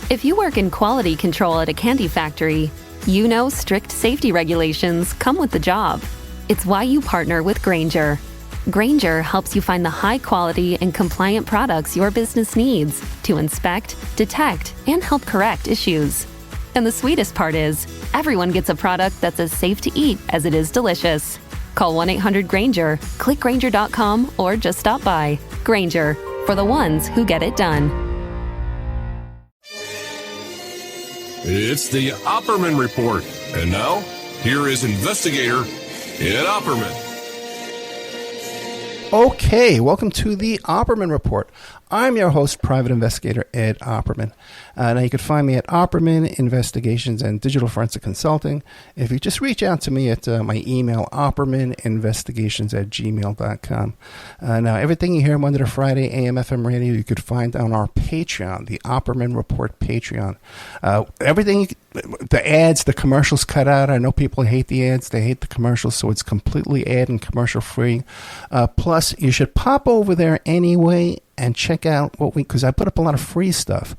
If you work in quality control at a candy factory, you know strict safety regulations come with the job. It's why you partner with Grainger. Grainger helps you find the high-quality and compliant products your business needs to inspect, detect, and help correct issues. And the sweetest part is, everyone gets a product that's as safe to eat as it is delicious. Call 1-800-GRAINGER, click Grainger.com, or just stop by. Grainger, for the ones who get it done. It's the Opperman Report. And now, here is investigator Ed Opperman. Okay, welcome to the Opperman Report. I'm your host, Private Investigator Ed Opperman. Now you can find me at Opperman Investigations and Digital Forensic Consulting. If you just reach out to me at my email, oppermaninvestigations@gmail.com. Now everything you hear Monday to Friday, AM/FM radio, you could find on our Patreon, the Opperman Report Patreon. Everything, the ads, the commercials cut out. I know people hate the ads, they hate the commercials, so it's completely ad and commercial free. Plus, you should pop over there anyway and check out because I put up a lot of free stuff.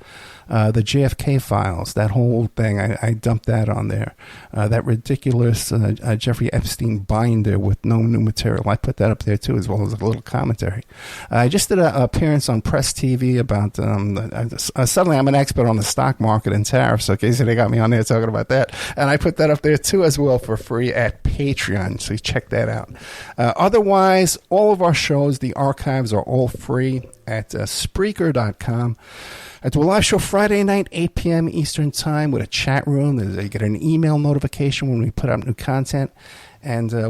The JFK files, that whole thing, I dumped that on there. That ridiculous Jeffrey Epstein binder with no new material, I put that up there too, as well as a little commentary. I just did an appearance on Press TV about, suddenly I'm an expert on the stock market and tariffs, okay, so they got me on there talking about that. And I put that up there too as well for free at Patreon, so you check that out. Otherwise, all of our shows, the archives are all free at Spreaker.com. I do a live show Friday night, 8 p.m. Eastern Time with a chat room. You get an email notification when we put out new content. And I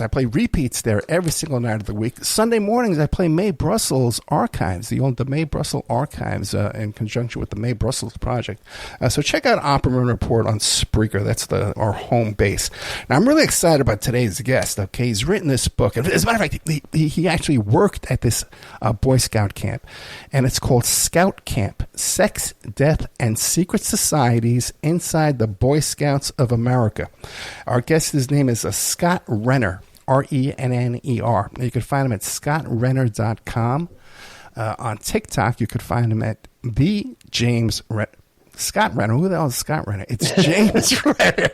play repeats there every single night of the week. Sunday mornings, I play Mae Brussels Archives, the Mae Brussels Archives in conjunction with the Mae Brussels Project. So check out Opperman Report on Spreaker. That's our home base. Now, I'm really excited about today's guest, okay? He's written this book. As a matter of fact, he actually worked at this Boy Scout camp, and it's called Scout Camp, Sex, Death, and Secret Societies Inside the Boy Scouts of America. Our guest, his name is Scott Renner, Renner. You can find him at scottrenner.com. On TikTok, you could find him at the James Renner. Scott Renner. Who the hell is Scott Renner? It's James Renner.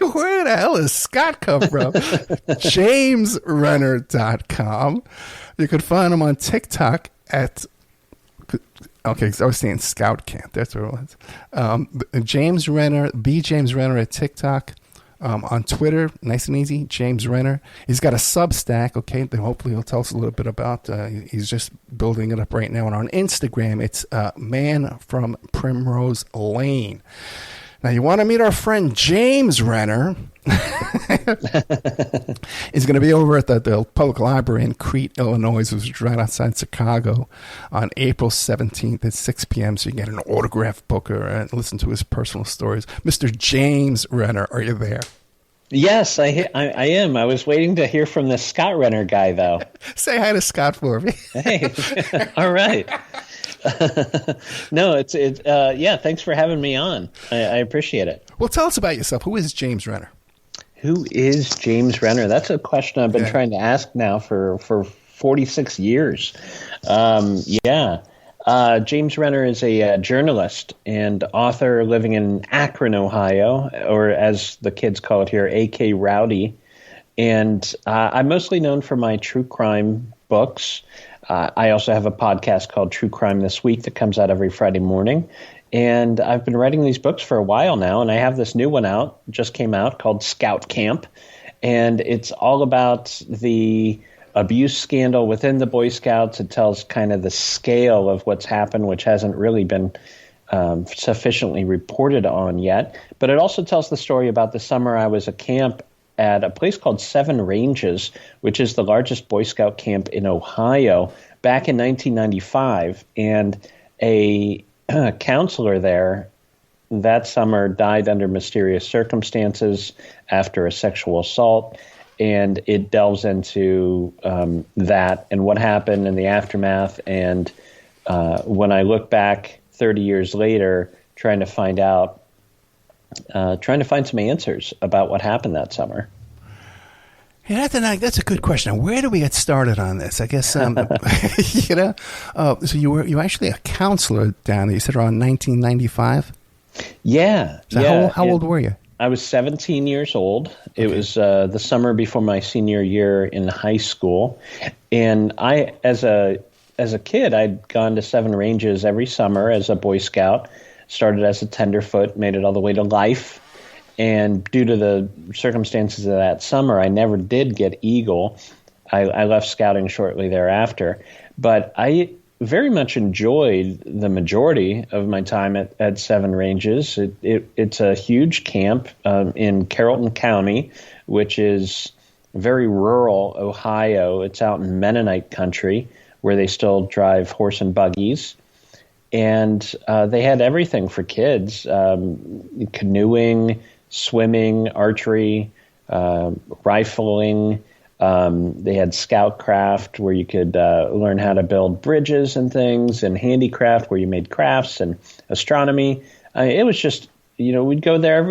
Where the hell is Scott come from? JamesRenner.com. You could find him on TikTok at... Okay, so I was saying Scout Camp. That's what it was. James Renner, the James Renner at TikTok. On Twitter, nice and easy, James Renner. He's got a Substack, okay, then hopefully he'll tell us a little bit about, he's just building it up right now. And on Instagram, it's Man from Primrose Lane. Now, you want to meet our friend James Renner. He's going to be over at the Public Library in Crete, Illinois, which is right outside Chicago, on April 17th at 6 p.m. So you can get an autographed book or listen to his personal stories. Mr. James Renner, are you there? Yes, I am. I was waiting to hear from the Scott Renner guy, though. Say hi to Scott for me. Hey, all right. No, yeah, thanks for having me on. I appreciate it. Well, tell us about yourself. Who is James Renner? Who is James Renner? That's a question I've been trying to ask now for 46 years. James Renner is a journalist and author living in Akron, Ohio, or as the kids call it here, AK Rowdy. And I'm mostly known for my true crime books. I also have a podcast called True Crime This Week that comes out every Friday morning. And I've been writing these books for a while now, and I have this new one out, just came out, called Scout Camp. And it's all about the abuse scandal within the Boy Scouts. It tells kind of the scale of what's happened, which hasn't really been sufficiently reported on yet. But it also tells the story about the summer I was at camp at a place called Seven Ranges, which is the largest Boy Scout camp in Ohio, back in 1995. And a counselor there that summer died under mysterious circumstances after a sexual assault. And it delves into that and what happened in the aftermath. And when I look back 30 years later, trying to find some answers about what happened that summer. Yeah, that's a good question. Where do we get started on this? I guess so you were actually a counselor down there. You said around 1995. Yeah. So how old were you? I was 17 years old. It was the summer before my senior year in high school, and I, as a kid, I'd gone to Seven Ranges every summer as a Boy Scout. Started as a tenderfoot, made it all the way to life. And due to the circumstances of that summer, I never did get Eagle. I left scouting shortly thereafter. But I very much enjoyed the majority of my time at Seven Ranges. It's a huge camp in Carrollton County, which is very rural Ohio. It's out in Mennonite country where they still drive horse and buggies. And they had everything for kids, canoeing, swimming, archery, rifling. They had scoutcraft where you could learn how to build bridges and things, and handicraft where you made crafts, and astronomy. It was just, we'd go there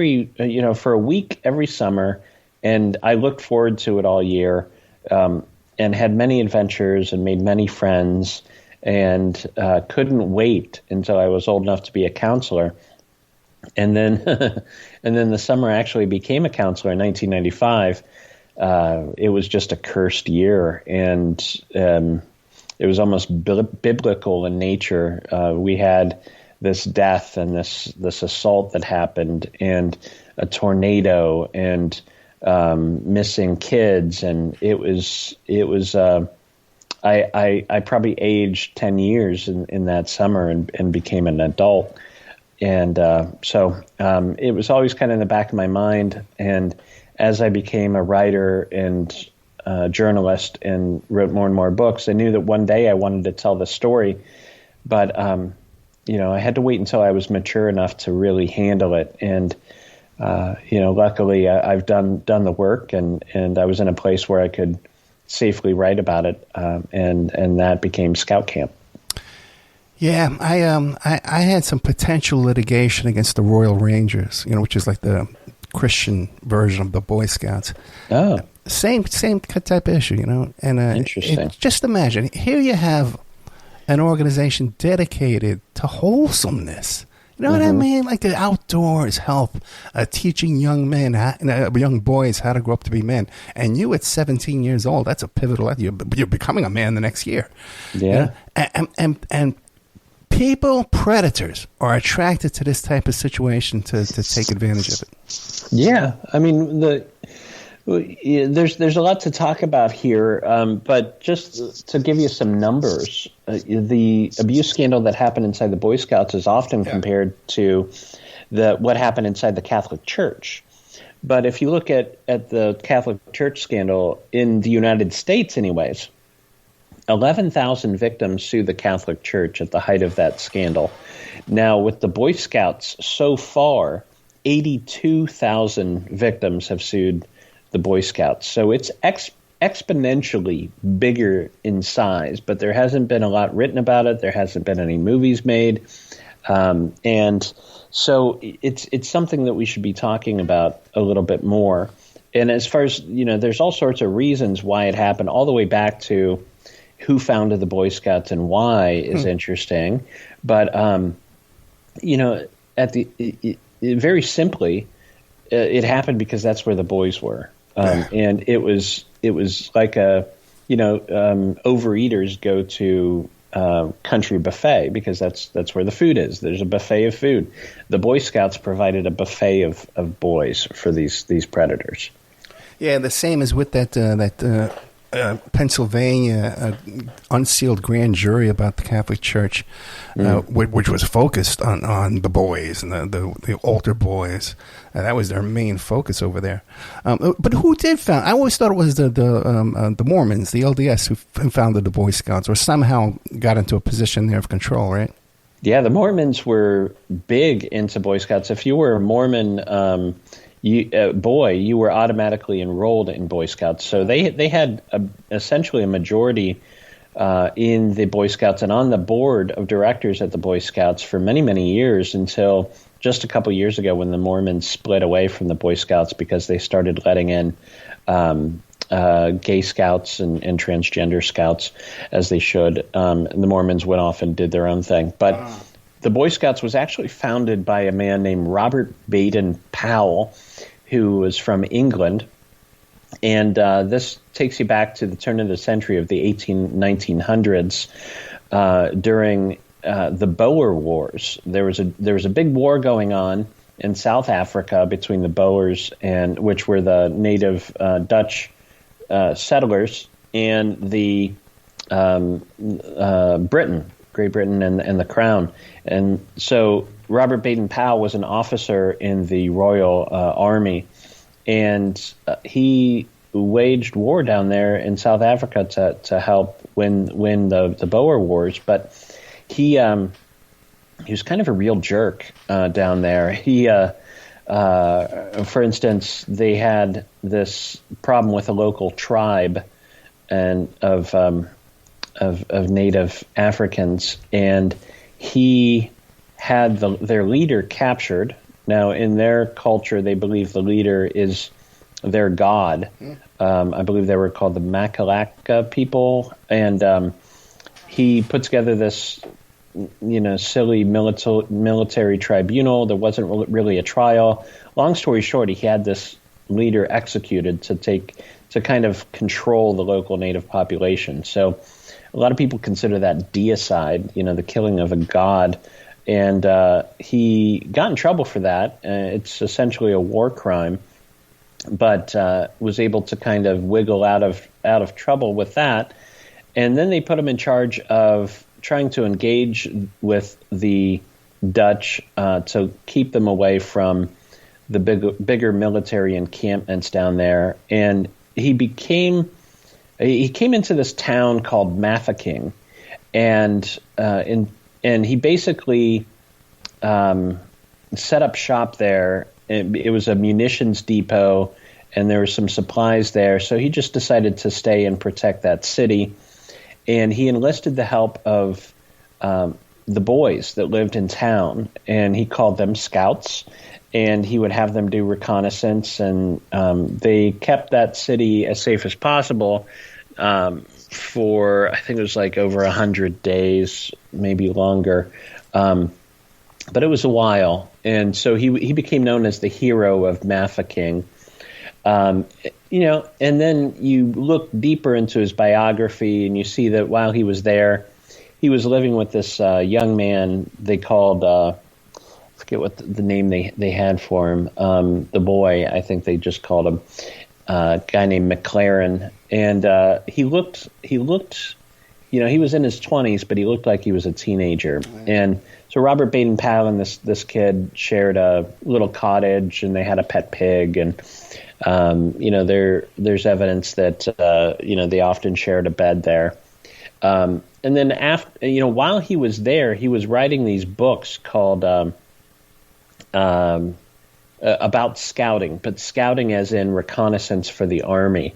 for a week every summer, and I looked forward to it all year, and had many adventures and made many friends, and couldn't wait until I was old enough to be a counselor. And then the summer I actually became a counselor in 1995. It was just a cursed year, and it was almost biblical in nature. We had this death and this assault that happened, and a tornado, and missing kids, and it was. I probably aged 10 years in that summer and became an adult. And so it was always kind of in the back of my mind. And as I became a writer and journalist and wrote more and more books, I knew that one day I wanted to tell the story. But, I had to wait until I was mature enough to really handle it. And, luckily I've done the work, and I was in a place where I could safely write about it. And that became Scout Camp. Yeah, I had some potential litigation against the Royal Rangers, which is like the Christian version of the Boy Scouts. Oh, same type of issue, And interesting. Just imagine, here you have an organization dedicated to wholesomeness. You know what I mean? Like the outdoors help teaching young men, young boys how to grow up to be men. And you at 17 years old, that's a pivotal. You're becoming a man the next year. Yeah. And people, predators, are attracted to this type of situation to take advantage of it. Yeah, I mean, there's a lot to talk about here, but just to give you some numbers, the abuse scandal that happened inside the Boy Scouts is often compared to what happened inside the Catholic Church. But if you look at the Catholic Church scandal in the United States, anyways, 11,000 victims sued the Catholic Church at the height of that scandal. Now, with the Boy Scouts so far, 82,000 victims have sued the Boy Scouts. So it's exponentially bigger in size, but there hasn't been a lot written about it. There hasn't been any movies made. And so it's something that we should be talking about a little bit more. And as far as, there's all sorts of reasons why it happened, all the way back to who founded the Boy Scouts and why is interesting. But, very simply, it happened because that's where the boys were. And it was like overeaters go to country buffet because that's where the food is. There's a buffet of food. The Boy Scouts provided a buffet of boys for these predators. Yeah, the same as with that Pennsylvania unsealed grand jury about the Catholic Church, which was focused on the boys and the altar boys. That was their main focus over there. But who did found? I always thought it was the Mormons, the LDS, who founded the Boy Scouts, or somehow got into a position there of control, right? Yeah, the Mormons were big into Boy Scouts. If you were a Mormon you were automatically enrolled in Boy Scouts. So they had essentially a majority in the Boy Scouts and on the board of directors at the Boy Scouts for many, many years, until just a couple years ago when the Mormons split away from the Boy Scouts because they started letting in gay scouts and transgender scouts, as they should. The Mormons went off and did their own thing. But the Boy Scouts was actually founded by a man named Robert Baden-Powell, who was from England. And this takes you back to the turn of the century of the 1900s during the Boer Wars. There was a big war going on in South Africa between the Boers, which were the native Dutch settlers, and the Great Britain and the Crown. And so Robert Baden-Powell was an officer in the Royal Army, and he waged war down there in South Africa to help win the Boer Wars. But he was kind of a real jerk down there. For instance, they had this problem with a local tribe and of native Africans, and he had their leader captured. Now, in their culture, they believe the leader is their god. I believe they were called the Makalaka people, and he put together this, silly military tribunal. There wasn't really a trial. Long story short, he had this leader executed to kind of control the local native population. So a lot of people consider that deicide, the killing of a god. And he got in trouble for that. It's essentially a war crime, but was able to kind of wiggle out of trouble with that. And then they put him in charge of trying to engage with the Dutch to keep them away from the bigger military encampments down there. And he came into this town called Mafeking, and he basically set up shop there. It was a munitions depot, and there were some supplies there. So he just decided to stay and protect that city. And he enlisted the help of the boys that lived in town, and he called them scouts. And he would have them do reconnaissance, and they kept that city as safe as possible for, I think it was like over 100 days, maybe longer. But it was a while. And so he became known as the hero of Mafeking. And then you look deeper into his biography, and you see that while he was there, he was living with this young man they called, I forget what the name they had for him, the boy, I think they just called him, a guy named McLaren. And he looked, he was in his 20s, but he looked like he was a teenager. Right. And so Robert Baden-Powell and this kid shared a little cottage, and they had a pet pig. And, there's evidence that, they often shared a bed there. And then after, while he was there, he was writing these books called about scouting, but scouting as in reconnaissance for the army.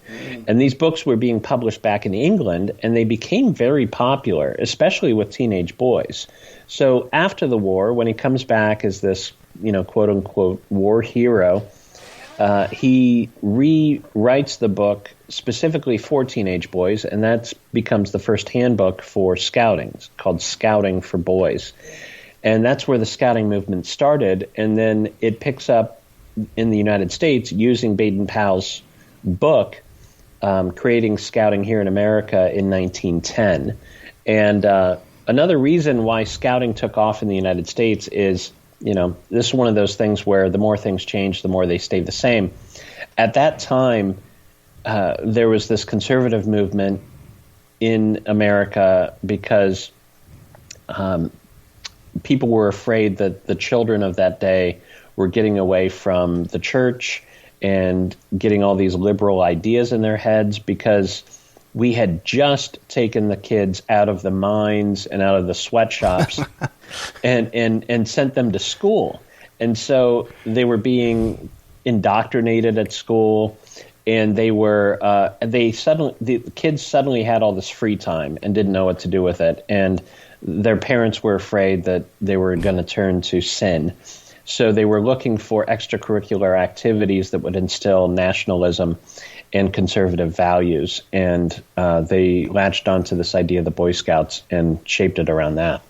And these books were being published back in England, and they became very popular, especially with teenage boys. So after the war, when he comes back as this, quote-unquote war hero, he rewrites the book specifically for teenage boys, and that becomes the first handbook for scouting. It's called Scouting for Boys. And that's where the scouting movement started. And then it picks up in the United States using Baden-Powell's book, creating scouting here in America in 1910. And another reason why scouting took off in the United States is, this is one of those things where the more things change, the more they stay the same. At that time, there was this conservative movement in America because people were afraid that the children of that day were getting away from the church and getting all these liberal ideas in their heads, because we had just taken the kids out of the mines and out of the sweatshops and sent them to school. And so they were being indoctrinated at school, and the kids suddenly had all this free time and didn't know what to do with it. And their parents were afraid that they were going to turn to sin. So they were looking for extracurricular activities that would instill nationalism. and conservative values. And they latched onto this idea of the Boy Scouts and shaped it around that.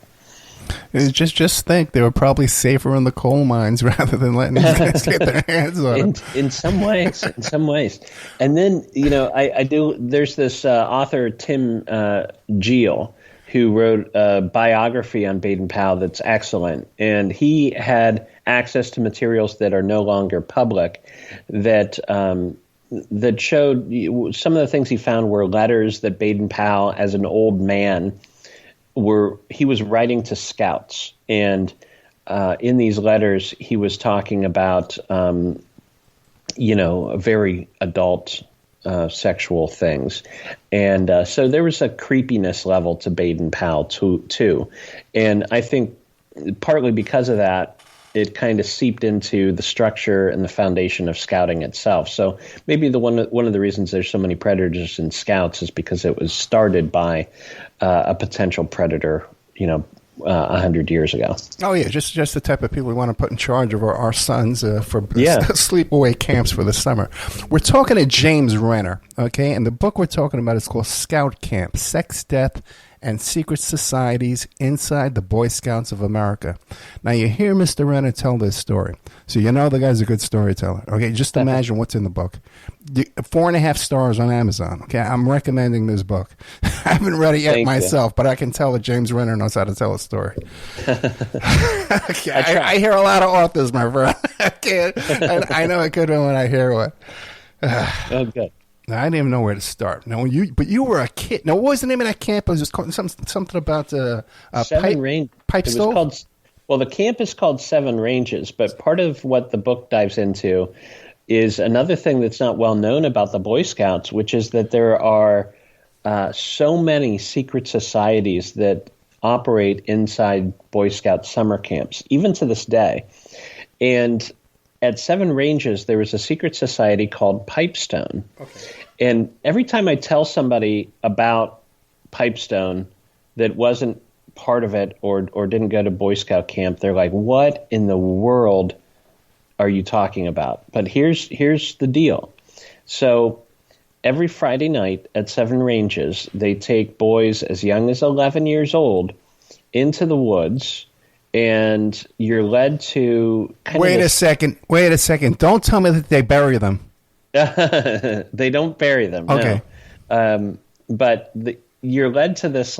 Just think, they were probably safer in the coal mines rather than letting these guys get their hands on them. In some ways. And then, there's this author, Tim Geel, who wrote a biography on Baden-Powell that's excellent. And he had access to materials that are no longer public that showed some of the things he found were letters that Baden-Powell, as an old man, he was writing to scouts, and in these letters he was talking about very adult sexual things, and so there was a creepiness level to Baden-Powell too, and I think partly because of that, it kind of seeped into the structure and the foundation of scouting itself. So maybe one of the reasons there's so many predators in scouts is because it was started by a potential predator, 100 years ago. Oh yeah, just the type of people we want to put in charge of our sons for sleepaway camps for the summer. We're talking to James Renner, okay, and the book we're talking about is called Scout Camp: Sex, Death, and Secret Societies Inside the Boy Scouts of America. Now, you hear Mr. Renner tell this story, so you know the guy's a good storyteller. Okay, just imagine what's in the book. 4.5 stars on Amazon. Okay, I'm recommending this book. I haven't read it yet myself, but I can tell that James Renner knows how to tell a story. Okay, I hear a lot of authors, my friend. I know a good one when I hear one. Oh, good. I didn't even know where to start. Now, but you were a kid. Now, what was the name of that camp? It was just called something about Seven Ranges. Pipe stove? The camp is called Seven Ranges, but part of what the book dives into is another thing that's not well known about the Boy Scouts, which is that there are so many secret societies that operate inside Boy Scout summer camps, even to this day. And at Seven Ranges, there was a secret society called Pipestone. Okay. And every time I tell somebody about Pipestone that wasn't part of it or didn't go to Boy Scout camp, they're like, what in the world are you talking about? But here's the deal. So every Friday night at Seven Ranges, they take boys as young as 11 years old into the woods, and you're led to Wait a second. Don't tell me that they bury them. They don't bury them. Okay. No. But you're led to this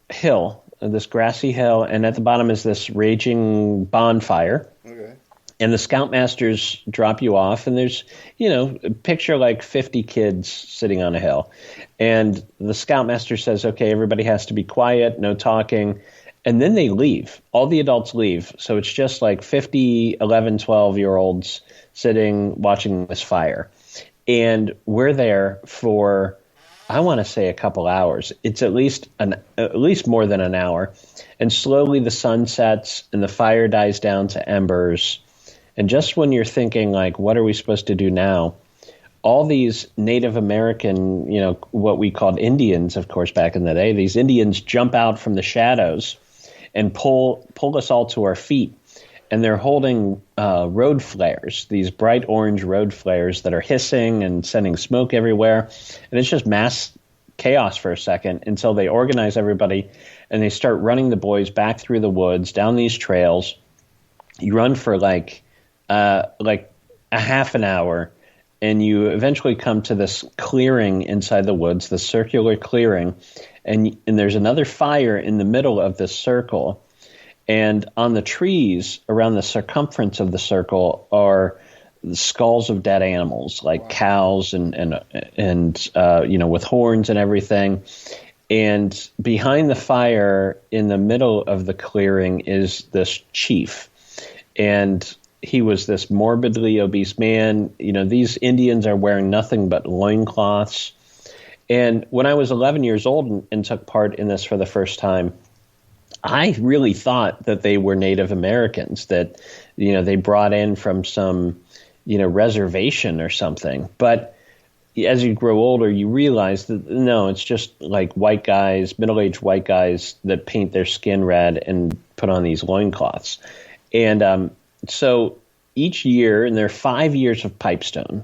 hill, this grassy hill, and at the bottom is this raging bonfire. Okay. And the scoutmasters drop you off, and there's, picture 50 kids sitting on a hill. And the scoutmaster says, okay, everybody has to be quiet, no talking. And then they leave. All the adults leave. So it's just 50, 11, 12-year-olds sitting, watching this fire. And we're there for, I want to say, a couple hours. It's at least more than an hour. And slowly the sun sets and the fire dies down to embers. And just when you're thinking, what are we supposed to do now? All these Native American, what we called Indians, of course, back in the day, these Indians jump out from the shadows and pull us all to our feet. And they're holding road flares, these bright orange road flares that are hissing and sending smoke everywhere. And it's just mass chaos for a second until they organize everybody and they start running the boys back through the woods, down these trails. You run for a half an hour, and you eventually come to this clearing inside the woods, the circular clearing, and there's another fire in the middle of this circle. And on the trees around the circumference of the circle are the skulls of dead animals, like cows and with horns and everything. And behind the fire in the middle of the clearing is this chief. And he was this morbidly obese man. These Indians are wearing nothing but loincloths. And when I was 11 years old and took part in this for the first time, I really thought that they were Native Americans, that, they brought in from some, reservation or something. But as you grow older, you realize that, no, it's just white guys, middle-aged white guys that paint their skin red and put on these loincloths. And so each year, and there are 5 years of Pipestone,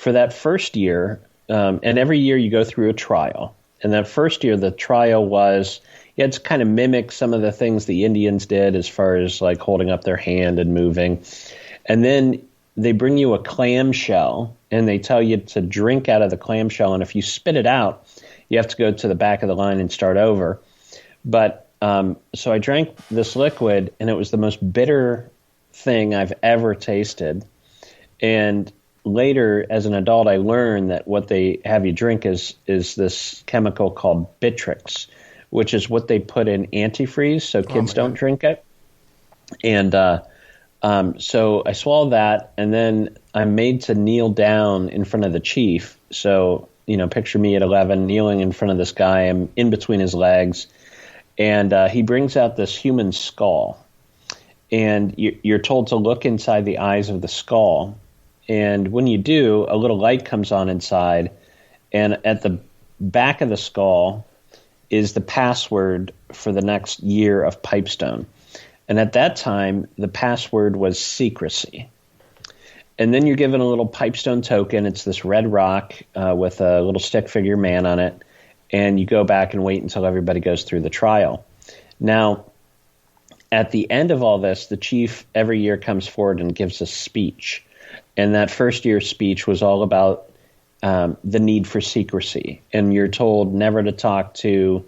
for that first year, and every year you go through a trial. And that first year, the trial was, you had to kind of mimic some of the things the Indians did as far as like holding up their hand and moving. And then they bring you a clamshell, and they tell you to drink out of the clamshell. And if you spit it out, you have to go to the back of the line and start over. But so I drank this liquid, and it was the most bitter thing I've ever tasted. And later, as an adult, I learned that what they have you drink is this chemical called Bitrix, which is what they put in antifreeze so kids don't drink it. And so I swallowed that, and then I'm made to kneel down in front of the chief. So, picture me at 11 kneeling in front of this guy. I'm in between his legs, and he brings out this human skull. And you're told to look inside the eyes of the skull. And when you do, a little light comes on inside, and at the back of the skull is the password for the next year of Pipestone. And at that time, the password was secrecy. And then you're given a little Pipestone token. It's this red rock with a little stick figure man on it. And you go back and wait until everybody goes through the trial. Now, at the end of all this, the chief every year comes forward and gives a speech. And that first year's speech was all about the need for secrecy. And you're told never to talk to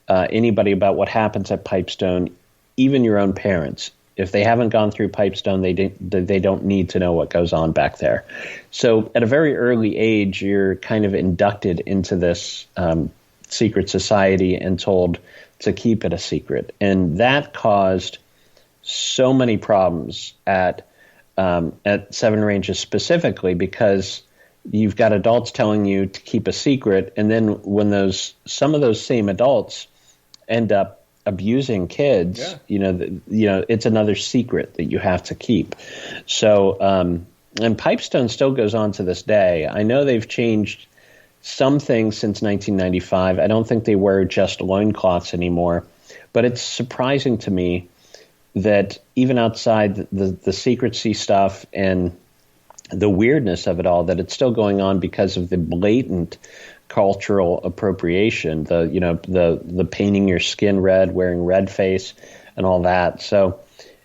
anybody about what happens at Pipestone, even your own parents. If they haven't gone through Pipestone, they don't need to know what goes on back there. So at a very early age, you're kind of inducted into this secret society and told to keep it a secret. And that caused so many problems at Seven Ranges specifically, because you've got adults telling you to keep a secret, and then when some of those same adults end up abusing kids, it's another secret that you have to keep. So, and Pipestone still goes on to this day. I know they've changed some things since 1995. I don't think they wear just loincloths anymore, but it's surprising to me that even outside the secrecy stuff and the weirdness of it all, that it's still going on because of the blatant cultural appropriation, the painting your skin red, wearing red face, and all that. So,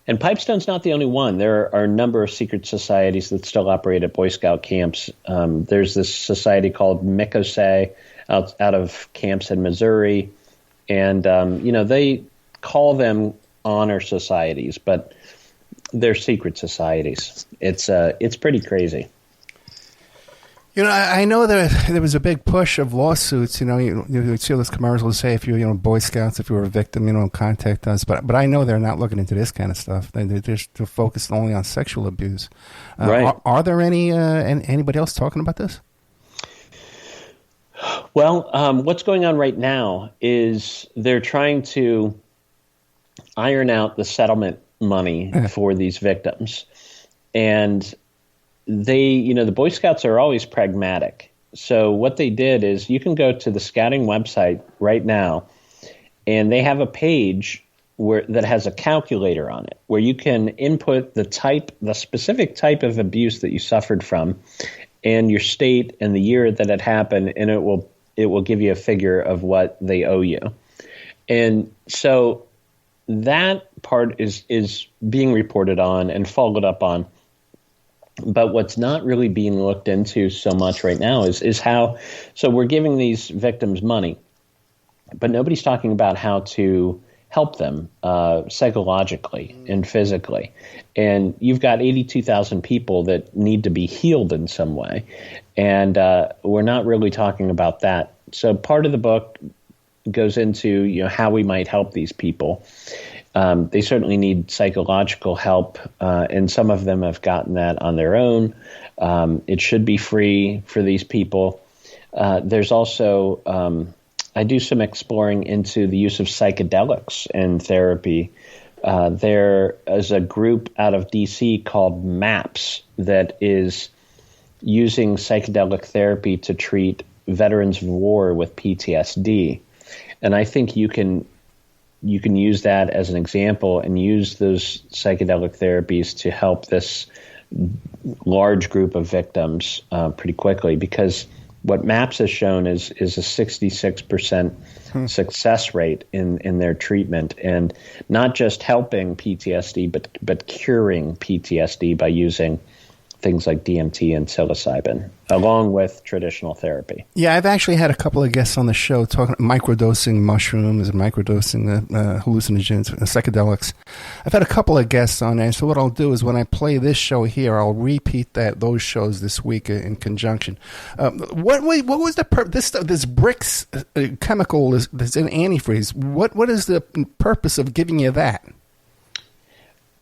and Pipestone's not the only one. There are a number of secret societies that still operate at Boy Scout camps. There's this society called Mikosay out of camps in Missouri, and they call them honor societies, but they're secret societies. It's pretty crazy. I know there was a big push of lawsuits. You see all those commercials say if you're, Boy Scouts, if you were a victim, contact us. But I know they're not looking into this kind of stuff. They're just focused only on sexual abuse. Right. Are there anybody else talking about this? Well, what's going on right now is they're trying to iron out the settlement money for these victims. And the Boy Scouts are always pragmatic. So what they did is, you can go to the scouting website right now, and they have a page that has a calculator on it where you can input the specific type of abuse that you suffered from, and your state and the year that it happened, and it will give you a figure of what they owe you. And so that part is being reported on and followed up on. But what's not really being looked into so much right now is how, so we're giving these victims money, but nobody's talking about how to help them psychologically and physically. And you've got 82,000 people that need to be healed in some way. And we're not really talking about that. So part of the book goes into how we might help these people. They certainly need psychological help, and some of them have gotten that on their own. It should be free for these people. There's also, I do some exploring into the use of psychedelics in therapy. There is a group out of D.C. called MAPS that is using psychedelic therapy to treat veterans of war with PTSD. And I think you can use that as an example and use those psychedelic therapies to help this large group of victims pretty quickly, because what MAPS has shown is a 66% success rate in their treatment, and not just helping PTSD, but curing PTSD by using things like DMT and psilocybin, along with traditional therapy. Yeah, I've actually had a couple of guests on the show talking microdosing mushrooms and microdosing hallucinogens, psychedelics. I've had a couple of guests on there. So what I'll do is when I play this show here, I'll repeat those shows this week in conjunction. What was the this Brix chemical that's in antifreeze? What is the purpose of giving you that?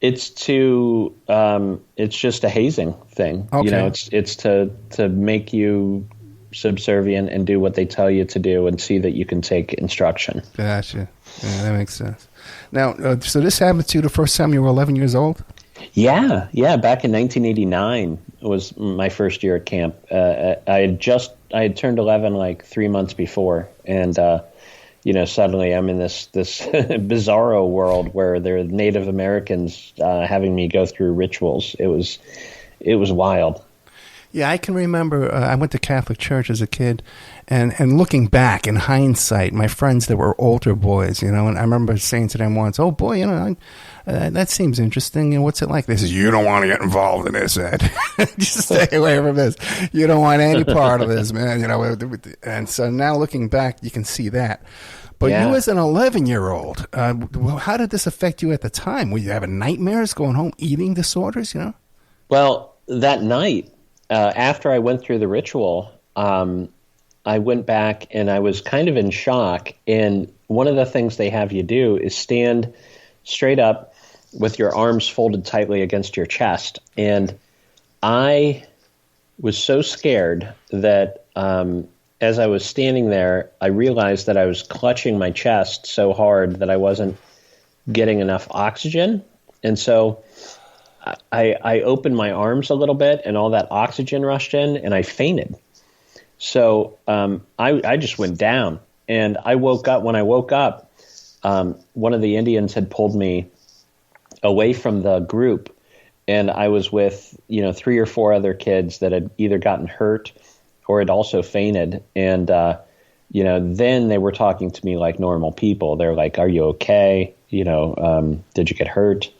It's just a hazing thing. Okay. It's to make you subservient and do what they tell you to do, and see that you can take instruction. Gotcha. Yeah, that makes sense. Now, so this happened to you the first time you were 11 years old? Yeah. Back in 1989 was my first year at camp. I had turned 11 like 3 months before, and suddenly I'm in this bizarro world where there are Native Americans having me go through rituals. It was wild. Yeah, I can remember I went to Catholic church as a kid, and looking back in hindsight, my friends that were older boys, and I remember saying to them once, "Oh boy, that seems interesting. What's it like?" They said, "You don't want to get involved in this, Ed. Just stay away from this. You don't want any part of this, man." And so now looking back, you can see that. But you as an 11-year-old, how did this affect you at the time? Were you having nightmares, going home, eating disorders? Well, that night, after I went through the ritual, I went back and I was kind of in shock. And one of the things they have you do is stand straight up with your arms folded tightly against your chest. And I was so scared that as I was standing there, I realized that I was clutching my chest so hard that I wasn't getting enough oxygen. And so I opened my arms a little bit, and all that oxygen rushed in, and I fainted. So I just went down, and I woke up. When I woke up, one of the Indians had pulled me away from the group, and I was with 3 or 4 other kids that had either gotten hurt or had also fainted. And then they were talking to me like normal people. They're like, "Are you okay? Did you get hurt?"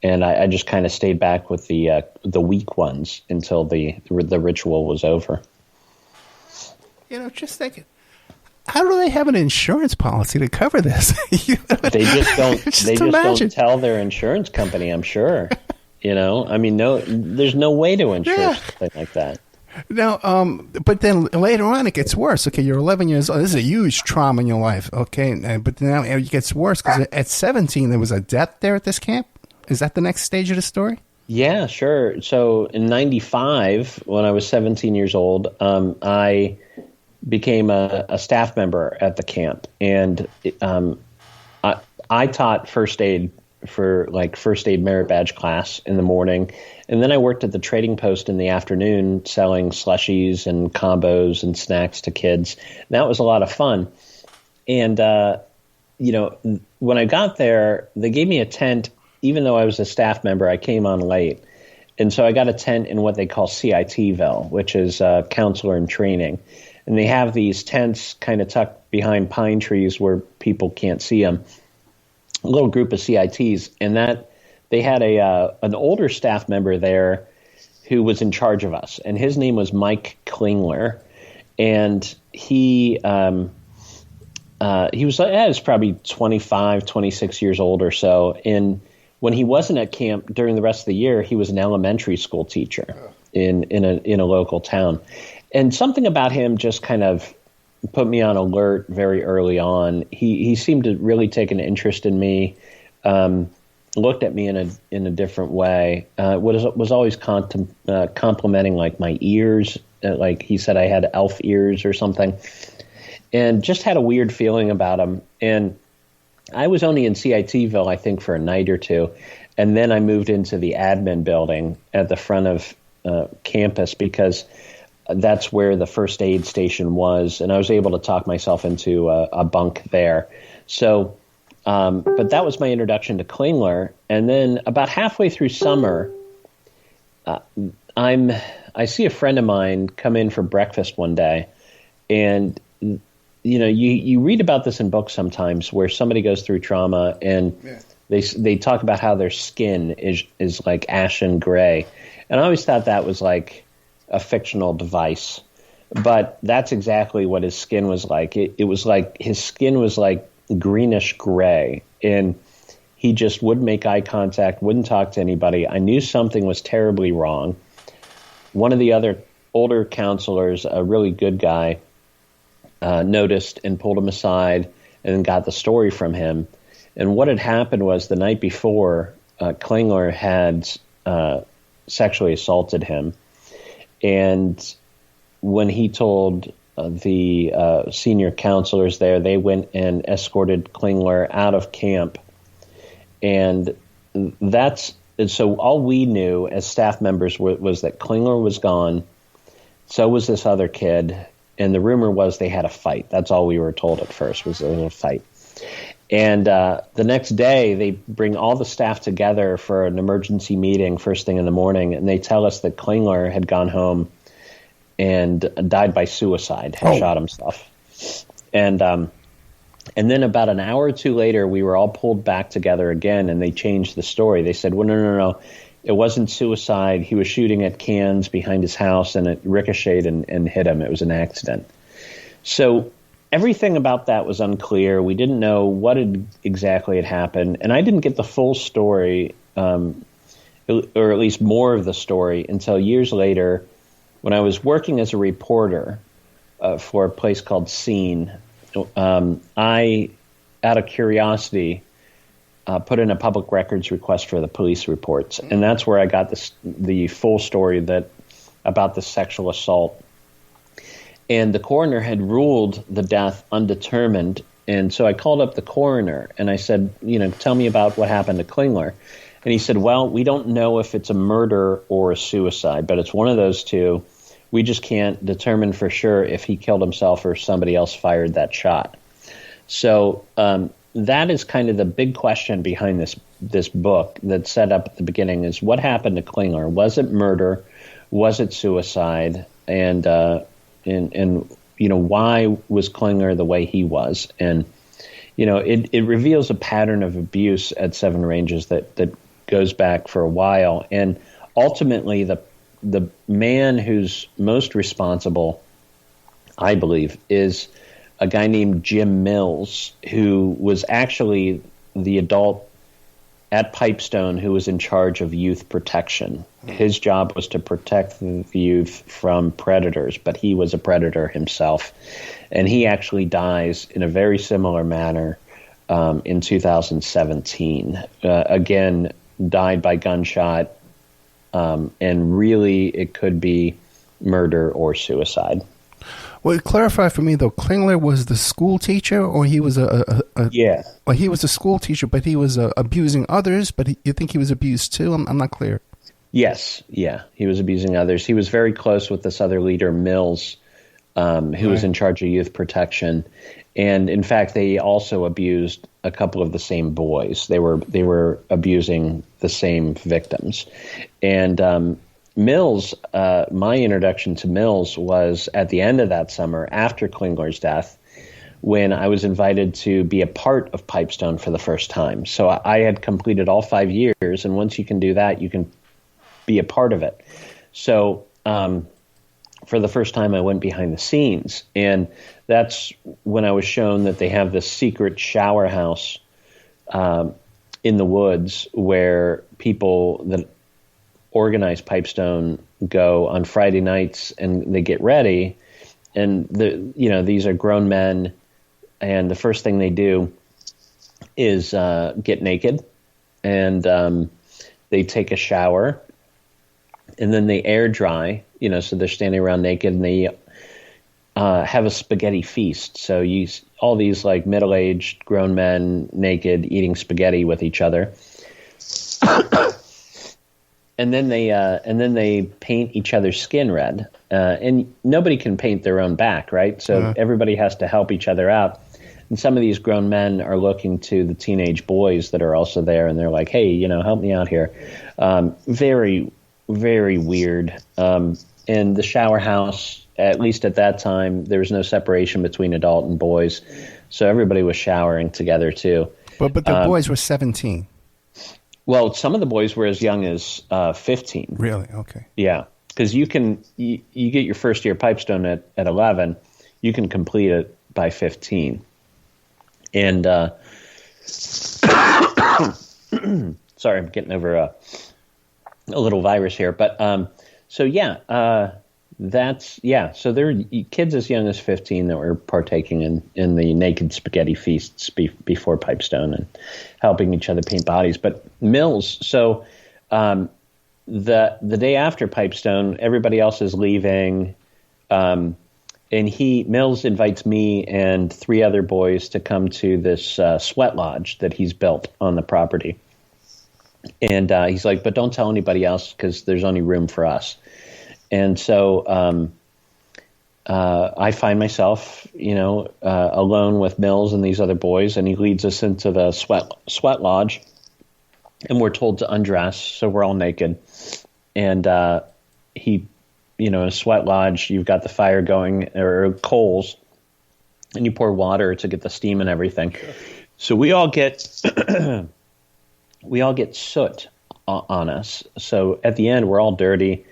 And I just kind of stayed back with the weak ones until the ritual was over. Just thinking, how do they have an insurance policy to cover this? They just don't. They just don't tell their insurance company, I'm sure. There's no way to insure something like that. Now, but then later on it gets worse. Okay, you're 11 years old. This is a huge trauma in your life. Okay, but now it gets worse because at 17 there was a death there at this camp. Is that the next stage of the story? Yeah, sure. So in 95, when I was 17 years old, I became a staff member at the camp, and I taught first aid for first aid merit badge class in the morning, and then I worked at the trading post in the afternoon selling slushies and combos and snacks to kids. And that was a lot of fun. And when I got there, they gave me a tent. Even though I was a staff member, I came on late. And so I got a tent in what they call CITville, which is counselor in training. And they have these tents kind of tucked behind pine trees where people can't see them. A little group of CITs. And they had an older staff member there who was in charge of us. And his name was Mike Klingler. And he was probably 25, 26 years old or so. And when he wasn't at camp during the rest of the year, he was an elementary school teacher in a local town. And something about him just kind of put me on alert very early on. He seemed to really take an interest in me, looked at me in a different way. Was always complimenting my ears. Like he said I had elf ears or something. And just had a weird feeling about him. And I was only in CITville, I think, for a night or two. And then I moved into the admin building at the front of campus because that's where the first aid station was. And I was able to talk myself into a bunk there. So, but that was my introduction to Klingler. And then about halfway through summer, I see a friend of mine come in for breakfast one day, and you read about this in books sometimes where somebody goes through trauma and they talk about how their skin is like ashen gray, and I always thought that was like a fictional device, but that's exactly what his skin was like. It was like his skin was like greenish gray, and he just wouldn't make eye contact, wouldn't talk to anybody. I knew something was terribly wrong. One of the other older counselors, a really good guy, noticed and pulled him aside and got the story from him. And what had happened was the night before, Klingler had sexually assaulted him. And when he told the senior counselors there, they went and escorted Klingler out of camp. And so all we knew as staff members was that Klingler was gone. So was this other kid. And the rumor was they had a fight. That's all we were told at first, was there was a fight. And the next day, they bring all the staff together for an emergency meeting first thing in the morning, and they tell us that Klingler had gone home and died by suicide, had shot himself. And then about an hour or two later, we were all pulled back together again, and they changed the story. They said, well, no. It wasn't suicide. He was shooting at cans behind his house, and it ricocheted and hit him. It was an accident. So everything about that was unclear. We didn't know what exactly had happened, and I didn't get the full story, or at least more of the story, until years later when I was working as a reporter for a place called Scene. I, out of curiosity, put in a public records request for the police reports, and that's where I got the full story about the sexual assault. And the coroner had ruled the death undetermined, and so I called up the coroner and I said, tell me about what happened to Klingler. And he said, well, we don't know if it's a murder or a suicide, but it's one of those two. We just can't determine for sure if he killed himself or somebody else fired that shot. So that is kind of the big question behind this book that's set up at the beginning, is what happened to Klingler? Was it murder? Was it suicide? And why was Klingler the way he was? And it reveals a pattern of abuse at Seven Ranges that goes back for a while. And ultimately, the man who's most responsible, I believe, is a guy named Jim Mills, who was actually the adult at Pipestone who was in charge of youth protection. His job was to protect the youth from predators, but he was a predator himself. And he actually dies in a very similar manner in 2017. Again, died by gunshot, and really it could be murder or suicide. Well, clarify for me though. Klingler was the school teacher, or he was yeah. Well, he was a school teacher, but he was abusing others. But you think he was abused too? I'm not clear. Yes, yeah, he was abusing others. He was very close with this other leader, Mills, who was in charge of youth protection, and in fact, they also abused a couple of the same boys. They were abusing the same victims, and Mills, my introduction to Mills was at the end of that summer after Klingler's death, when I was invited to be a part of Pipestone for the first time. So I had completed all 5 years, and once you can do that, you can be a part of it. So for the first time, I went behind the scenes, and that's when I was shown that they have this secret shower house in the woods where people that organize Pipestone go on Friday nights, and they get ready, and these are grown men, and the first thing they do is get naked, and they take a shower, and then they air dry, so they're standing around naked, and they have a spaghetti feast. So all these like middle-aged grown men naked eating spaghetti with each other. And then they paint each other's skin red, and nobody can paint their own back, right? So everybody has to help each other out. And some of these grown men are looking to the teenage boys that are also there, and they're like, "Hey, help me out here." Very, very weird. In the shower house, at least at that time, there was no separation between adult and boys, so everybody was showering together too. But the boys were 17. Well, some of the boys were as young as 15. Really? Okay. Yeah, because you get your first year pipestone at 11. You can complete it by 15. And sorry, I'm getting over a little virus here. But so there were kids as young as 15 that were partaking in the naked spaghetti feasts before pipestone and helping each other paint bodies. But Mills, so the day after pipestone, everybody else is leaving, and Mills invites me and 3 other boys to come to this sweat lodge that he's built on the property. And he's like, but don't tell anybody else because there's only room for us. And so I find myself, alone with Mills and these other boys, and he leads us into the sweat lodge, and we're told to undress, so we're all naked. And in a sweat lodge, you've got the fire going, or coals, and you pour water to get the steam and everything. So we all get soot on us. So at the end, we're all dirty.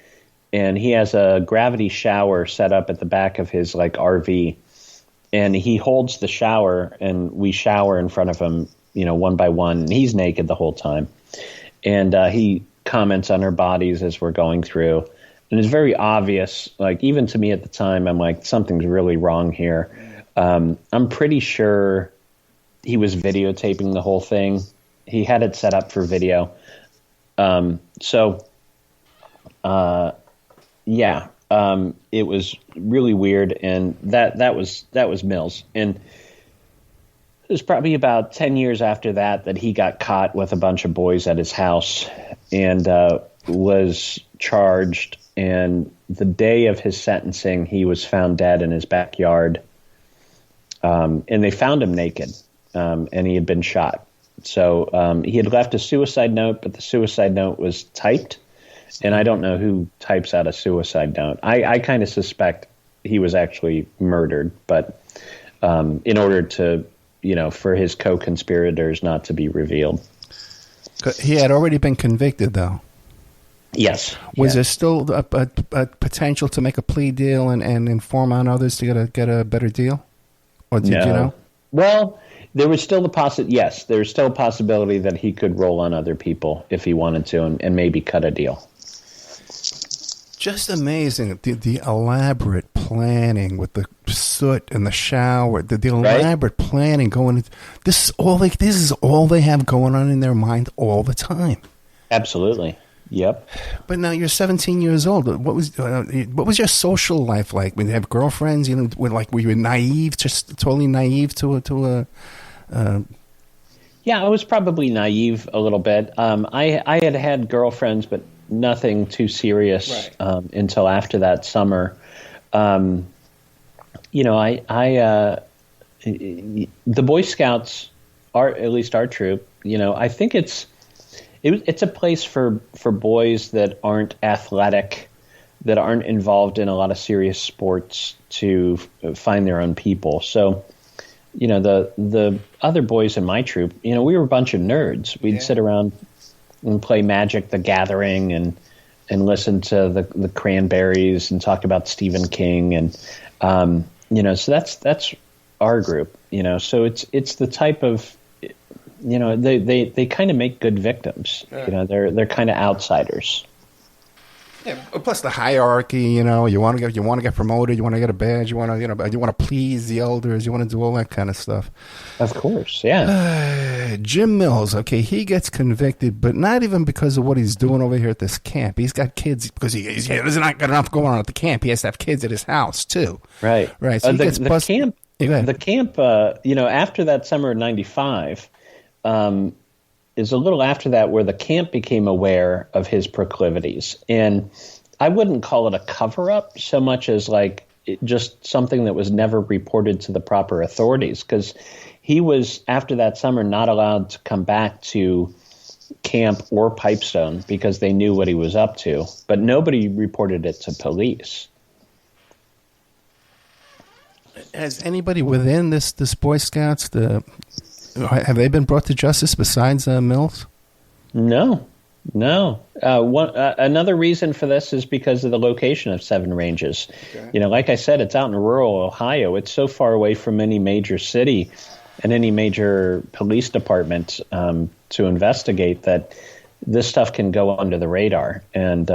And he has a gravity shower set up at the back of his RV, and he holds the shower, and we shower in front of him, one by one. And he's naked the whole time, and he comments on our bodies as we're going through, and it's very obvious. Even to me at the time, I'm like, something's really wrong here. I'm pretty sure he was videotaping the whole thing. He had it set up for video. It was really weird, and that was Mills. And it was probably about 10 years after that he got caught with a bunch of boys at his house and was charged. And the day of his sentencing, he was found dead in his backyard, and they found him naked, and he had been shot. So he had left a suicide note, but the suicide note was typed. And I don't know who types out a suicide note. I kind of suspect he was actually murdered, but in order to, for his co-conspirators not to be revealed. He had already been convicted, though. Yes. Was there still a potential to make a plea deal and inform on others to get a better deal? Or did you know? Well, there was still yes, there's still a possibility that he could roll on other people if he wanted to and maybe cut a deal. Just amazing, the elaborate planning with the soot and the shower, the elaborate planning going into this is all they have going on in their mind all the time. Absolutely. Yep. But now you're 17 years old. What was your social life like? When you have girlfriends, were you naive, just totally naive to a Yeah, I was probably naive a little bit. I had girlfriends, but nothing too serious until after that summer. The Boy Scouts are, at least our troop, I think it's a place for boys that aren't athletic, that aren't involved in a lot of serious sports to find their own people. So, the other boys in my troop, we were a bunch of nerds. We'd sit around and play Magic: The Gathering and listen to the Cranberries and talk about Stephen King and so that's our group. So it's the type of they kind of make good victims. They're kind of outsiders. Yeah, plus the hierarchy, you want to get promoted, you want to get a badge, you want to please the elders, you want to do all that kind of stuff. Of course, yeah. Jim Mills, okay, he gets convicted, but not even because of what he's doing over here at this camp. He's got kids because there's not got enough going on at the camp. He has to have kids at his house too. Right. So he gets busted. The camp, after that summer of '95. Is a little after that where the camp became aware of his proclivities. And I wouldn't call it a cover-up so much as just something that was never reported to the proper authorities, because he was, after that summer, not allowed to come back to camp or Pipestone because they knew what he was up to, but nobody reported it to police. Has anybody within this Boy Scouts, have they been brought to justice besides Mills? No. Another reason for this is because of the location of Seven Ranges. Okay. Like I said, it's out in rural Ohio. It's so far away from any major city and any major police department to investigate that this stuff can go under the radar and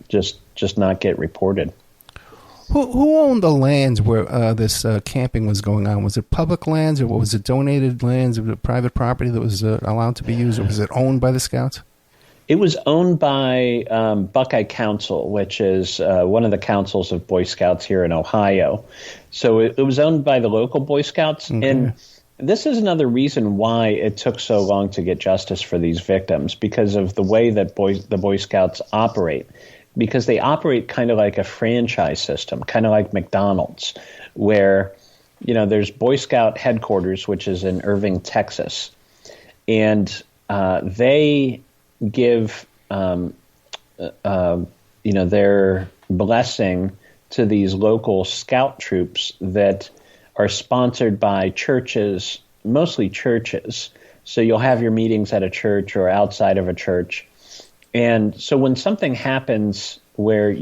just not get reported. Who owned the lands where this camping was going on? Was it public lands, or was it donated lands? Was it private property that was allowed to be used, or was it owned by the Scouts? It was owned by Buckeye Council, which is one of the councils of Boy Scouts here in Ohio. So it was owned by the local Boy Scouts. Okay. And this is another reason why it took so long to get justice for these victims, because of the way that the Boy Scouts operate. Because they operate kind of like a franchise system, kind of like McDonald's, where, there's Boy Scout headquarters, which is in Irving, Texas. And they give, their blessing to these local scout troops that are sponsored by churches, mostly churches. So you'll have your meetings at a church or outside of a church. And so when something happens where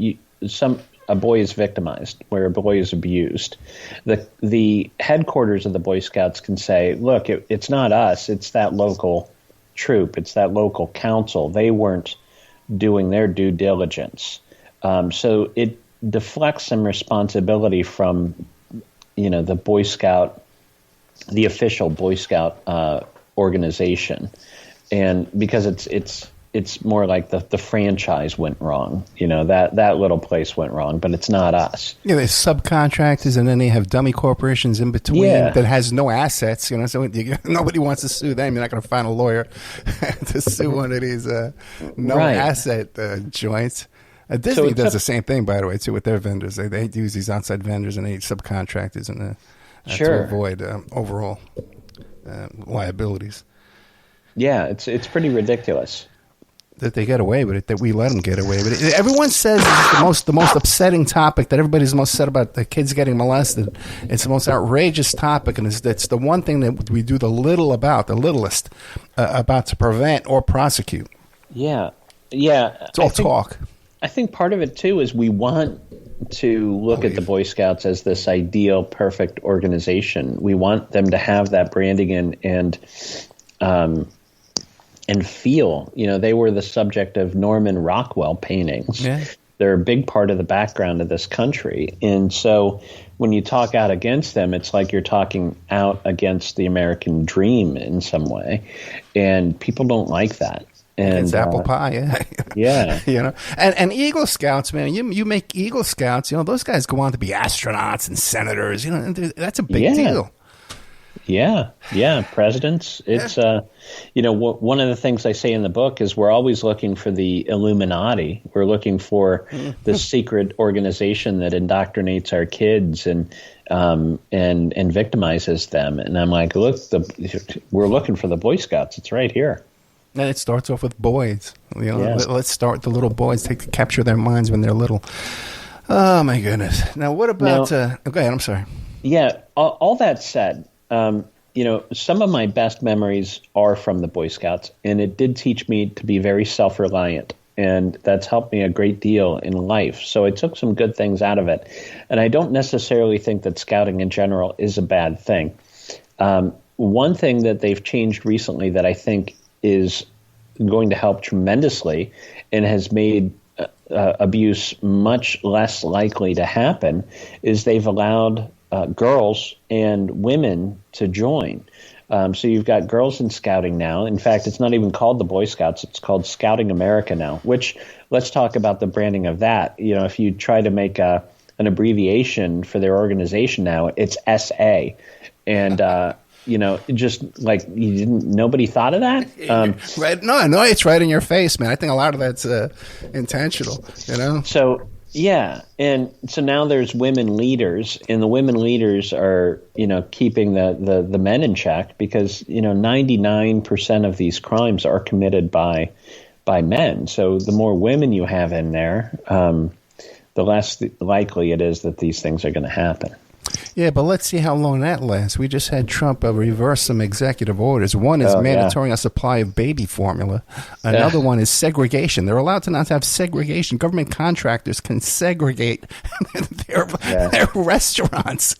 a boy is victimized, where a boy is abused, the headquarters of the Boy Scouts can say, look, it's not us, it's that local troop, it's that local council. They weren't doing their due diligence. So it deflects some responsibility from, the Boy Scout, the official Boy Scout organization. And because it's more like the franchise went wrong. That little place went wrong, but it's not us. Yeah, there's subcontractors, and then they have dummy corporations in between that has no assets. So nobody wants to sue them. You're not going to find a lawyer to sue one of these asset joints. Disney does the same thing, by the way, too, with their vendors. They use these outside vendors and they subcontractors to avoid overall liabilities. Yeah, it's pretty ridiculous that they get away with it, that we let them get away with it. Everyone says it's the most upsetting topic, that everybody's most upset about the kids getting molested. It's the most outrageous topic, and it's the one thing that we do the littlest about to prevent or prosecute. Yeah. It's all talk. I think part of it, too, is we want to look at the Boy Scouts as this ideal, perfect organization. We want them to have that branding and feel. They were the subject of Norman Rockwell paintings. Yeah. They're a big part of the background of this country. And so when you talk out against them, it's like you're talking out against the American dream in some way. And people don't like that. And it's apple pie, yeah. And Eagle Scouts, man, you make Eagle Scouts, those guys go on to be astronauts and senators, and that's a big deal. Yeah, presidents. It's one of the things I say in the book is we're always looking for the Illuminati. We're looking for the secret organization that indoctrinates our kids and victimizes them. And I'm like, look, we're looking for the Boy Scouts. It's right here. And it starts off with boys. Let's start the little boys, capture their minds when they're little. Oh my goodness! Now, what about? Go ahead. I'm sorry. Yeah. All that said, some of my best memories are from the Boy Scouts, and it did teach me to be very self-reliant, and that's helped me a great deal in life. So I took some good things out of it, and I don't necessarily think that scouting in general is a bad thing. One thing that they've changed recently that I think is going to help tremendously and has made abuse much less likely to happen is they've allowed girls and women to join. So you've got girls in scouting now. In fact, it's not even called the Boy Scouts. It's called Scouting America now, which let's talk about the branding of that. If you try to make an abbreviation for their organization now, it's SA. And just like nobody thought of that. Right? No, it's right in your face, man. I think a lot of that's intentional. So Yeah, and so now there's women leaders, and the women leaders are, keeping the men in check because, 99% of these crimes are committed by men. So the more women you have in there, the less likely it is that these things are going to happen. Yeah, but let's see how long that lasts. We just had Trump reverse some executive orders. One is mandatory a supply of baby formula. Another one is segregation. They're allowed to not have segregation. Government contractors can segregate their restaurants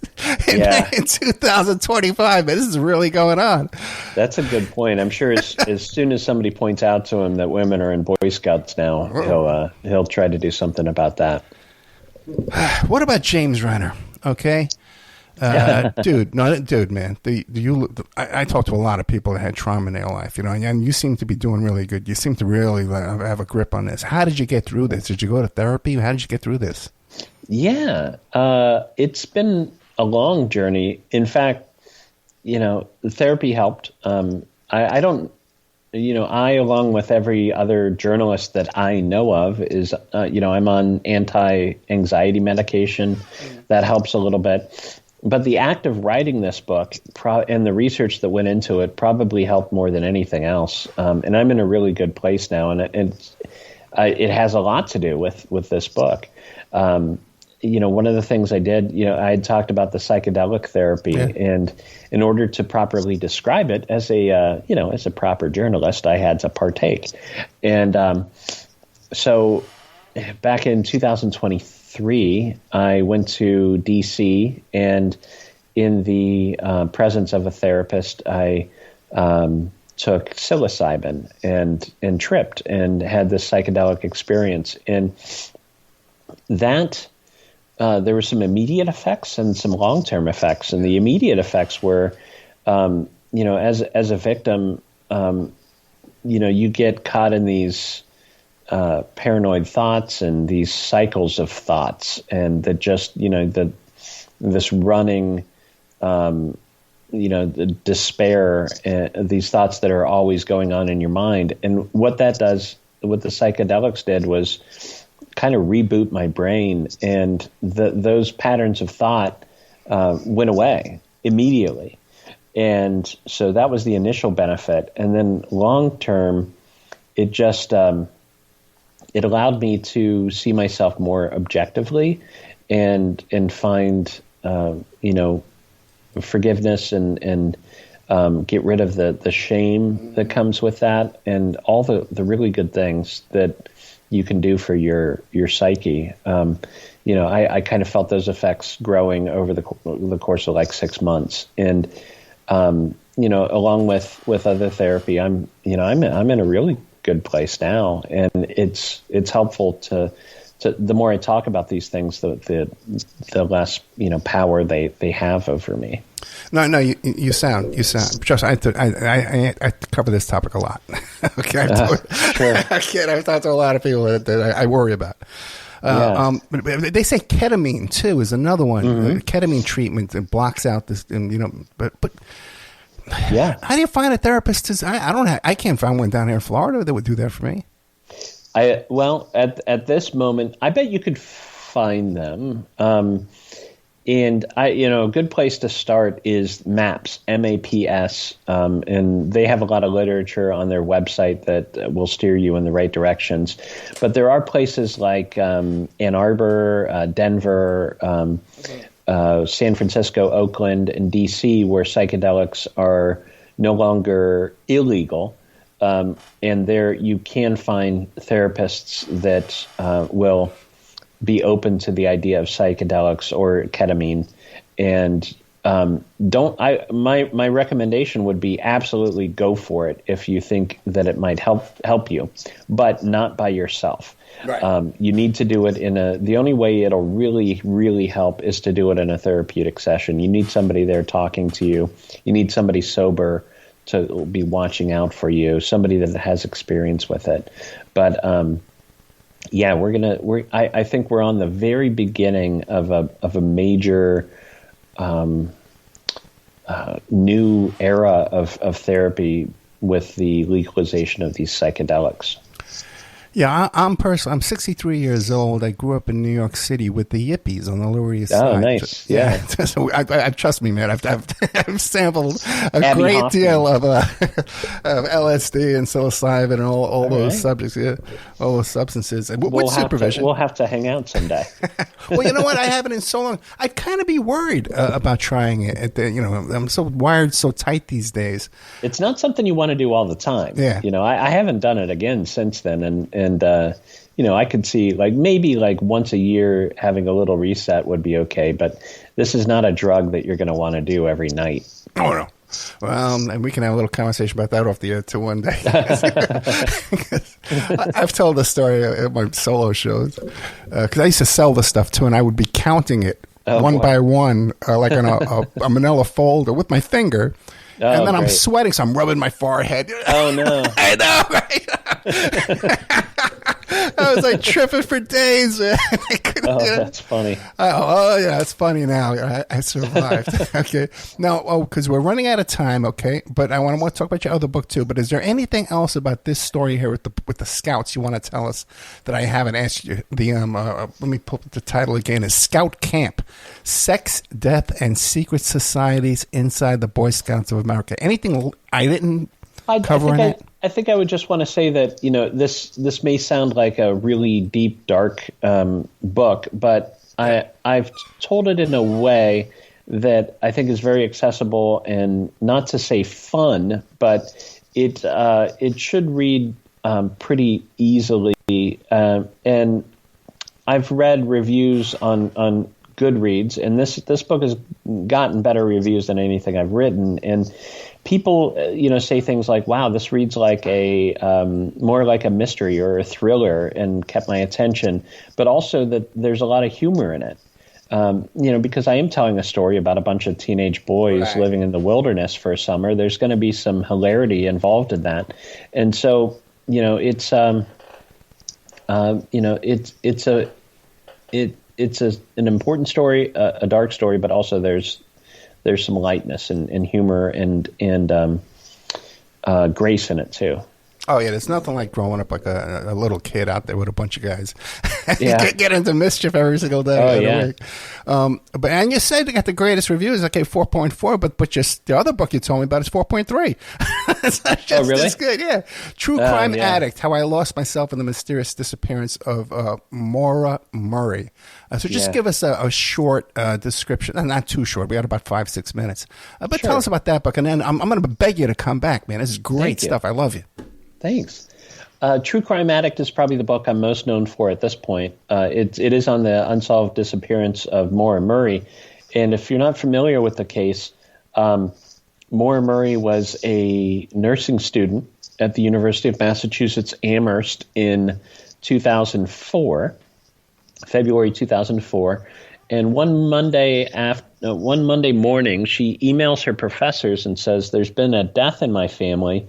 in 2025. This is really going on. That's a good point. I'm sure as soon as somebody points out to him that women are in Boy Scouts now, he'll try to do something about that. What about James Renner? Okay. Dude, man. I talked to a lot of people that had trauma in their life, and you seem to be doing really good. You seem to really have a grip on this. How did you get through this? Did you go to therapy? How did you get through this? Yeah, it's been a long journey. In fact, the therapy helped. I don't, I, along with every other journalist that I know of, is, I'm on anti-anxiety medication. That helps a little bit. But the act of writing this book and the research that went into it probably helped more than anything else. And I'm in a really good place now, and it has a lot to do with this book. One of the things I did, I had talked about the psychedelic therapy, and in order to properly describe it as a proper journalist, I had to partake. And so back in 2023, I went to D.C., and in the presence of a therapist, I took psilocybin and tripped and had this psychedelic experience. And that there were some immediate effects and some long-term effects. And the immediate effects were, as a victim, you get caught in these paranoid thoughts and these cycles of thoughts, and that just, this running, the despair, these thoughts that are always going on in your mind. And what the psychedelics did was kind of reboot my brain, and those patterns of thought went away immediately. And so that was the initial benefit. And then long term, it just it allowed me to see myself more objectively and find forgiveness and get rid of the shame that comes with that, and all the really good things that you can do for your psyche. I kind of felt those effects growing over the course of like 6 months, and along with other therapy, I'm in a really good place now, and it's helpful to the more I talk about these things, the less power they have over me. No, you sound. Trust me, I cover this topic a lot. Okay, I've talked to a lot of people that I worry about. But they say ketamine too is another one. Mm-hmm. Ketamine treatment that blocks out this, but. Yeah. How do you find a therapist? I can't find one down here in Florida that would do that for me. At this moment, I bet you could find them. And a good place to start is MAPS, MAPS, and they have a lot of literature on their website that will steer you in the right directions. But there are places like Ann Arbor, Denver, San Francisco, Oakland, and D.C., where psychedelics are no longer illegal. And there you can find therapists that will be open to the idea of psychedelics or ketamine. And my recommendation would be absolutely go for it if you think that it might help you, but not by yourself. Right. You need to do it the only way it'll really, really help is to do it in a therapeutic session. You need somebody there talking to you. You need somebody sober to be watching out for you, somebody that has experience with it. But I think we're on the very beginning of a major new era of therapy with the legalization of these psychedelics. Yeah, I'm 63 years old. I grew up in New York City with the Yippies on the Lower East Side. Oh, nice. Yeah. So trust me, man. I've sampled a Abby great Hoffman. deal of LSD and psilocybin and all those right. subjects, all those substances. And with We'll supervision. we'll have to hang out someday. Well, you know what? I haven't in so long. I'd kind of be worried about trying it. I'm so wired so tight these days. It's not something you want to do all the time. Yeah. I haven't done it again since then, and I could see maybe once a year having a little reset would be okay, but this is not a drug that you're going to want to do every night. Oh no. Well, and we can have a little conversation about that off the air too one day. I've told the story at my solo shows because I used to sell the stuff too, and I would be counting it one by one, like on a manila folder with my finger. Oh, and then I'm great. sweating, so I'm rubbing my forehead. Oh, no. I know, right? I was tripping for days, man. That's funny. Oh, yeah, it's funny now. I survived. Okay. Now, because we're running out of time, okay? But I want to talk about your other book, too. But is there anything else about this story here with the Scouts you want to tell us that I haven't asked you? Let me pull up the title again. Is Scout Camp, Sex, Death, and Secret Societies Inside the Boy Scouts of America. Anything I didn't cover in it? I think I would just want to say that, this may sound like a really deep, dark book, but I've told it in a way that I think is very accessible and not to say fun, but it should read pretty easily. And I've read reviews on Goodreads, and this book has gotten better reviews than anything I've written. And people, say things like, "Wow, this reads like more like a mystery or a thriller," and kept my attention. But also that there's a lot of humor in it. Because I am telling a story about a bunch of teenage boys living in the wilderness for a summer. There's going to be some hilarity involved in that, and so it's an important story, a dark story, but also there's some lightness and humor and grace in it too. Oh yeah, there's nothing like growing up like a little kid out there with a bunch of guys. Yeah. Get into mischief every single day. Oh yeah. But and you said they got the greatest reviews. Okay, 4.4. But just the other book you told me about is 4.3. It's not just really? as good. Yeah, True Crime yeah. Addict: How I Lost Myself in the Mysterious Disappearance of Maura Murray. So just give us a short description. Not too short. We got about 5-6 minutes. But Sure. tell us about that book, and then I'm going to beg you to come back, man. This is great stuff. I love you. Thanks. True Crime Addict is probably the book I'm most known for at this point. It is on the unsolved disappearance of Maura Murray. And if you're not familiar with the case, Maura Murray was a nursing student at the University of Massachusetts Amherst in 2004, February 2004. And one Monday morning, she emails her professors and says, "There's been a death in my family.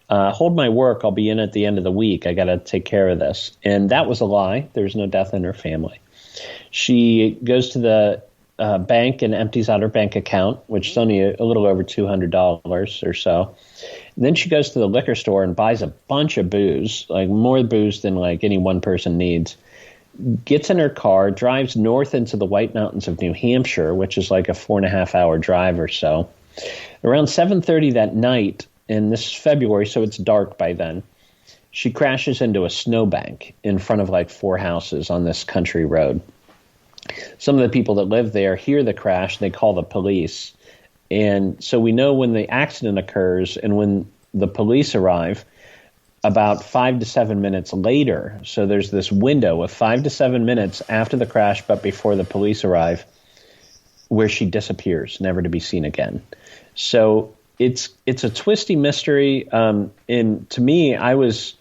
Hold my work. I'll be in at the end of the week. I got to take care of this." And that was a lie. There's no death in her family. She goes to the bank and empties out her bank account, which is only a little over $200 or so. And then she goes to the liquor store and buys a bunch of booze, like more booze than any one person needs. Gets in her car, drives north into the White Mountains of New Hampshire, which is like a 4.5-hour drive or so. Around 7:30 that night, and this is February, so it's dark by then, she crashes into a snowbank in front of 4 houses on this country road. Some of the people that live there hear the crash, and they call the police. And so we know when the accident occurs and when the police arrive, about 5 to 7 minutes later. So there's this window of 5 to 7 minutes after the crash, but before the police arrive, where she disappears, never to be seen again. So it's a twisty mystery, and to me, I was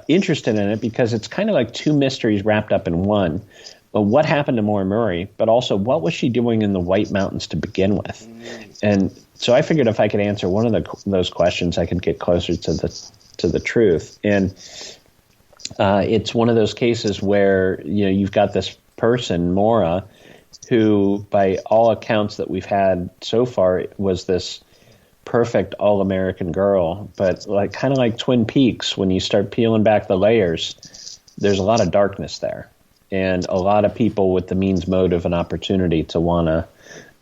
interested in it because it's kind of like two mysteries wrapped up in one. What happened to Maura Murray, but also what was she doing in the White Mountains to begin with? And so I figured if I could answer one of those questions, I could get closer to the truth. And it's one of those cases where you've got this person, Maura, who, by all accounts that we've had so far, was this perfect all-American girl, but like kind of like Twin Peaks, when you start peeling back the layers, there's a lot of darkness there, and a lot of people with the means, motive, and opportunity to want to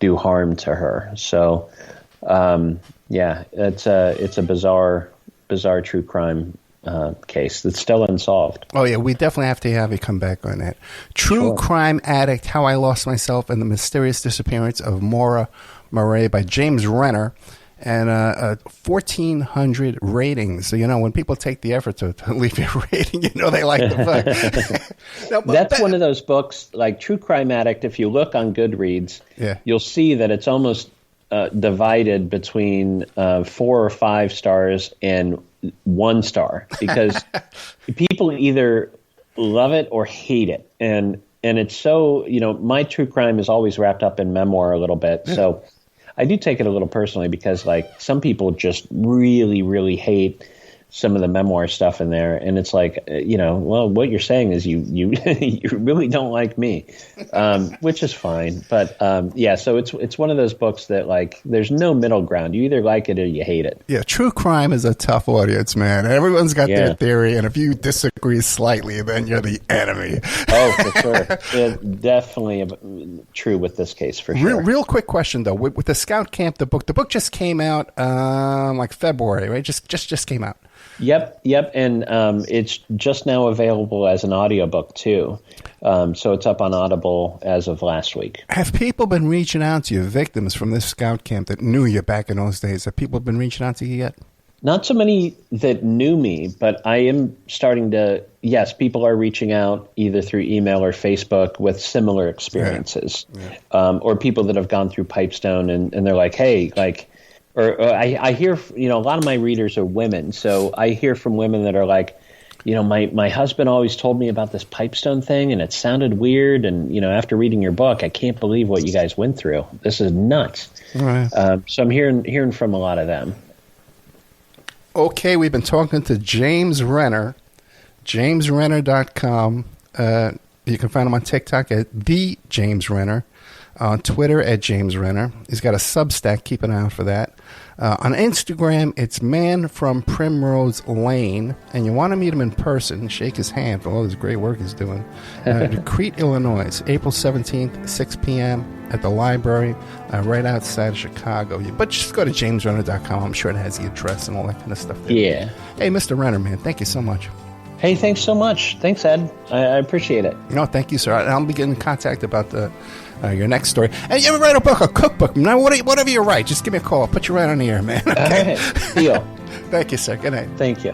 do harm to her. So, it's a bizarre true crime case that's still unsolved. Oh, yeah, we definitely have to have you come back on that. True Crime Addict, How I Lost Myself and the Mysterious Disappearance of Maura Murray by James Renner. And 1,400 ratings. So, when people take the effort to leave you a rating, they like the book. That's one of those books, like True Crime Addict, if you look on Goodreads, you'll see that it's almost divided between 4 or 5 stars and 1 star, because people either love it or hate it. And it's so, my true crime is always wrapped up in memoir a little bit. Yeah. So I do take it a little personally, because like some people just really, really hate some of the memoir stuff in there. And it's like, well, what you're saying is you you really don't like me, which is fine. But so it's one of those books that like there's no middle ground. You either like it or you hate it. Yeah, true crime is a tough audience, man. Everyone's got their theory, and if you disagree slightly, then you're the enemy. Oh, for sure. It's definitely true with this case, for sure. Real quick question though, with the Scout Camp, the book just came out like February, right? Just came out. Yep. And it's just now available as an audiobook, too. So it's up on Audible as of last week. Have people been reaching out to you, victims from this Scout Camp that knew you back in those days? Have people been reaching out to you yet? Not so many that knew me, but I am starting to, yes, people are reaching out either through email or Facebook with similar experiences. Or people that have gone through Pipestone and they're like, hey, like... Or I hear, a lot of my readers are women, so I hear from women that are like, my husband always told me about this Pipestone thing, and it sounded weird, and, after reading your book, I can't believe what you guys went through. This is nuts. Right. So I'm hearing from a lot of them. Okay, we've been talking to James Renner, jamesrenner.com. You can find him on TikTok at The James Renner. On Twitter at James Renner. He's got a Substack. Keep an eye out for that. On Instagram, it's Man from Primrose Lane. And you want to meet him in person, shake his hand for all this great work he's doing. Crete, Illinois, April 17th, 6 p.m. at the library right outside of Chicago. But just go to jamesrenner.com. I'm sure it has the address and all that kind of stuff there. Yeah. Hey, Mr. Renner, man, thank you so much. Hey, thanks so much. Thanks, Ed. I appreciate it. No, thank you, sir. I'll be getting in contact about your next story. And you ever write a book, a cookbook? Now, whatever you write, just give me a call. I'll put you right on the air, man. Okay? All right. Deal. Thank you, sir. Good night. Thank you.